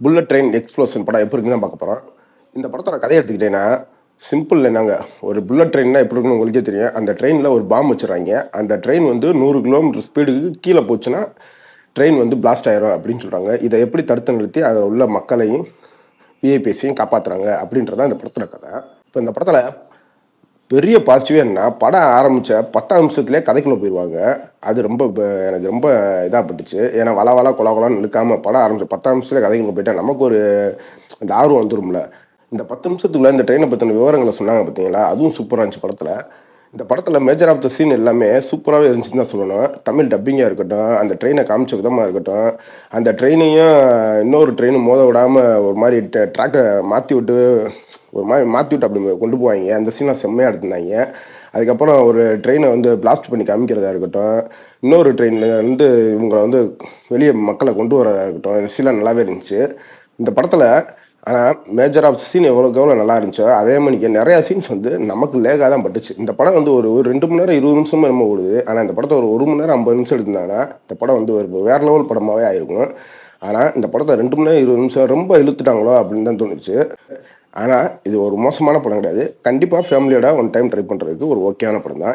Bullet train explosion படம் எப்படி இருக்குன்னு தான் பார்க்க போகிறோம். இந்த படத்தோட கதையை எடுத்துக்கிட்டேன்னா, சிம்பிள் என்னங்க. ஒரு புல்லட் ட்ரெயின்னா எப்படி இருக்குன்னு உங்களுக்கே தெரியும். அந்த ட்ரெயினில் ஒரு பாம் வச்சுறாய்ங்க. அந்த ட்ரெயின் வந்து 100 கிலோமீட்டர் ஸ்பீடுக்கு கீழே போச்சுன்னா, ட்ரெயின் வந்து பிளாஸ்ட் ஆயிரும் அப்படின்னு சொல்கிறாங்க. இதை எப்படி தடுத்து நிறுத்தி அதில் உள்ள மக்களையும் விஐபிஎஸையும் காப்பாற்றுறாங்க அப்படின்றதான் இந்த படத்தோட கதை. இப்போ இந்த படத்தில் பெரிய பாசிட்டிவே என்ன, படம் ஆரம்பித்த 10 நிமிஷத்துலேயே கதைக்குள்ளே போயிடுவாங்க. அது ரொம்ப எனக்கு ரொம்ப இதாகப்பட்டுச்சு. ஏன்னா வள கொலான்னு இழுக்காம படம் ஆரம்பிச்ச 10 நிமிஷத்துலேயே கதைக்குள்ளே போயிட்டா நமக்கு ஒரு அந்த ஆர்வம் வந்துரும்ல. இந்த 10 நிமிஷத்துக்குள்ள இந்த ட்ரெயினை பற்றின விவரங்களை சொன்னாங்க பார்த்தீங்களா, அதுவும் சூப்பராக இருந்துச்சு படத்தில். இந்த படத்தில் மேஜர் ஆஃப் த சீன் எல்லாமே சூப்பராகவே இருந்துச்சுன்னு தான் சொல்லணும். தமிழ் டப்பிங்காக இருக்கட்டும், அந்த ட்ரெயினை காமிச்ச விதமாக இருக்கட்டும், அந்த ட்ரெயினையும் இன்னொரு ட்ரெயினும் மோத விடாமல் ஒரு மாதிரி ட்ராக்கை மாற்றி விட்டு ஒரு மாதிரி மாற்றி விட்டு அப்படி கொண்டு போவாங்க. அந்த சீனை செம்மையாக எடுத்திருந்தாங்க. அதுக்கப்புறம் ஒரு ட்ரெயினை வந்து பிளாஸ்ட் பண்ணி காமிக்கிறதா இருக்கட்டும், இன்னொரு ட்ரெயினில் வந்து இவங்களை வந்து வெளியே மக்களை கொண்டு வரதா இருக்கட்டும், இந்த சீன்லாம் நல்லாவே இருந்துச்சு. இந்த படத்தில் ஆனால் மேஜர் ஆஃப் சீன் எவ்வளோக்கு எவ்வளோ நல்லா இருந்துச்சோ, அதே மாதிரிக்கு நிறையா சீன்ஸ் வந்து நமக்கு லேகாக தான் பட்டுச்சு. இந்த படம் வந்து ஒரு 2 மணி நேரம் 20 நிமிஷமா என்னமோ ஓடுது. ஆனால் இந்த படத்தை ஒரு 1 மணி நேரம் 50 நிமிஷம் எடுத்திருந்தாங்கன்னா, இந்த படம் வந்து ஒரு வேறு லெவல் படமாகவே ஆயிருக்கும். ஆனால் இந்த படத்தை 2 மணி நேரம் 20 நிமிஷம் ரொம்ப இழுத்துட்டாங்களோ அப்படின்னு தான் தோணுச்சு. ஆனால் இது ஒரு மோசமான படம் கிடையாது. கண்டிப்பாக ஃபேமிலியோட ஒன் டைம் ட்ரை பண்ணுறதுக்கு ஒரு ஓகேயான படம் தான்.